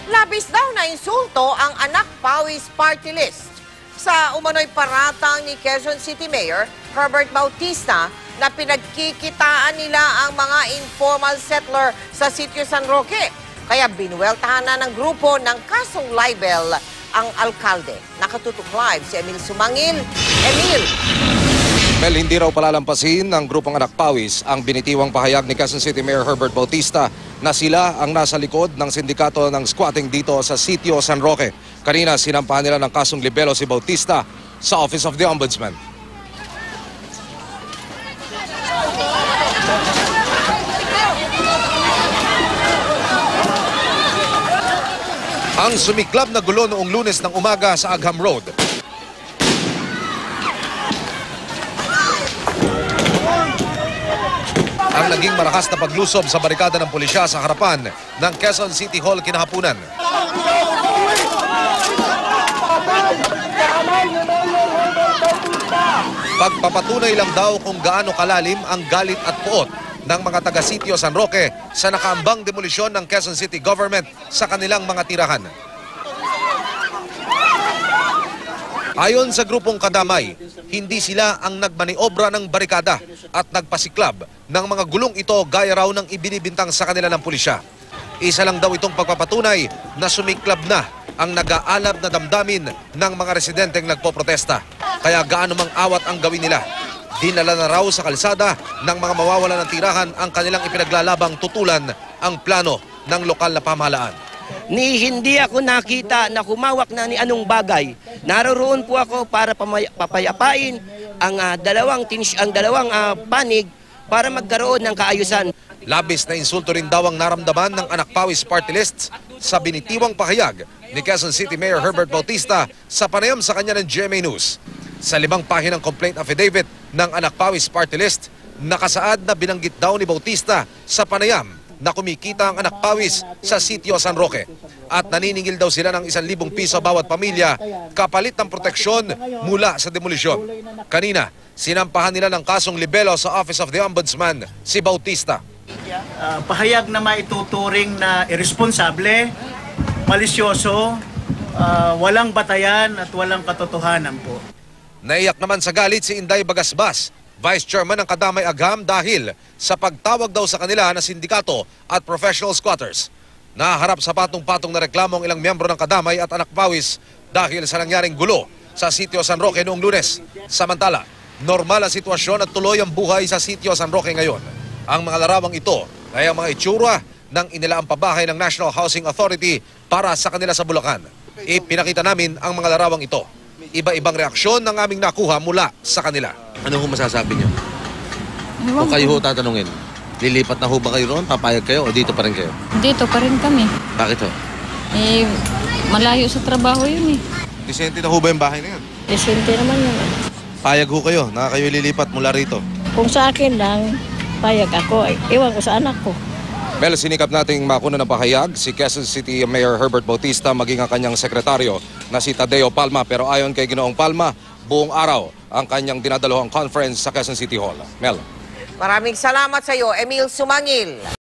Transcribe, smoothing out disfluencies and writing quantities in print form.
Labis daw na insulto ang anak Pawis party list sa umano'y paratang ni Quezon City Mayor Herbert Bautista na pinagkikitaan nila ang mga informal settler sa sitio San Roque. Kaya binuweltahan na ng grupo ng kasong libel ang alkalde. Nakatutok live si Emil Sumangil. Emil! Mel, hindi raw palalampasin ng grupong anak Pawis ang binitiwang pahayag ni Quezon City Mayor Herbert Bautista na sila ang nasa likod ng sindikato ng squatting dito sa sitio San Roque. Kanina sinampahan nila ng kasong libelo si Bautista sa Office of the Ombudsman. Ang sumiklab na gulo noong Lunes ng umaga sa Agham Road. Ang naging malakas na paglusob sa barikada ng pulisya sa harapan ng Quezon City Hall kinahapunan. Pagpapatunay lang daw kung gaano kalalim ang galit at puot ng mga taga-sitio San Roque sa nakaambang demolisyon ng Quezon City government sa kanilang mga tirahan. Ayon sa grupong kadamay, hindi sila ang nagmaniobra ng barikada at nagpasiklab ng mga gulong ito gaya raw ng ibinibintang sa kanila ng pulisya. Isa lang daw itong pagpapatunay na sumiklab na ang nag-aalab na damdamin ng mga residenteng nagpoprotesta. Kaya gaano mang awat ang gawin nila. Dinala na raw sa kalsada ng mga mawawala ng tirahan ang kanilang ipinaglalabang tutulan ang plano ng lokal na pamahalaan. Hindi ako nakita na humawak na ni anong bagay. Naroon po ako para papayapain ang dalawang panig para magkaroon ng kaayusan. Labis na insulto rin daw ang naramdaman ng anak Pawis party list sa binitiwang pahayag ni Quezon City Mayor Herbert Bautista sa panayam sa kanya ng GMA News. Sa 5 pahinang complaint affidavit ng anak Pawis party list, nakasaad na binanggit daw ni Bautista sa panayam na kumikita ang anak Pawis sa sitio San Roque at naniningil daw sila ng 1,000 piso bawat pamilya kapalit ng proteksyon mula sa demolisyon. Kanina, sinampahan nila ng kasong libelo sa Office of the Ombudsman si Bautista. Pahayag na maituturing na irresponsable, malisyoso, walang batayan at walang katotohanan po. Naiyak naman sa galit si Inday Bagasbas, Vice Chairman ng Kadamay Agham dahil sa pagtawag daw sa kanila na sindikato at professional squatters. Naharap sa patong-patong na reklamo ang ilang miyembro ng Kadamay at anak Pawis dahil sa nangyaring gulo sa sitio San Roque noong Lunes. Samantala, normal ang sitwasyon at tuloy ang buhay sa sitio San Roque ngayon. Ang mga larawang ito ay ang mga itsura ng inilaang pabahay ng National Housing Authority para sa kanila sa Bulacan. Ipinakita namin ang mga larawang ito. Iba-ibang reaksyon ng aming nakuha mula sa kanila. Ano kung masasabi niyo? Kung kayo ho tatanungin, lilipat na ho ba kayo roon? Papayag kayo o dito pa rin kayo? Dito pa rin kami. Bakit ho? Malayo sa trabaho yun eh. Disente na ho ba yung bahay na yan? Disente naman yun. Payag ho kayo na kayo lilipat mula rito? Kung sa akin lang, payag ako. Iwan ko sa anak ko. Mel, sinikap nating makuna ng pahayag si Quezon City Mayor Herbert Bautista maging ang kanyang sekretaryo na si Tadeo Palma. Pero ayon kay Ginoong Palma, buong araw ang kanyang dinadaluhang conference sa Quezon City Hall. Mel. Maraming salamat sa iyo, Emil Sumangil.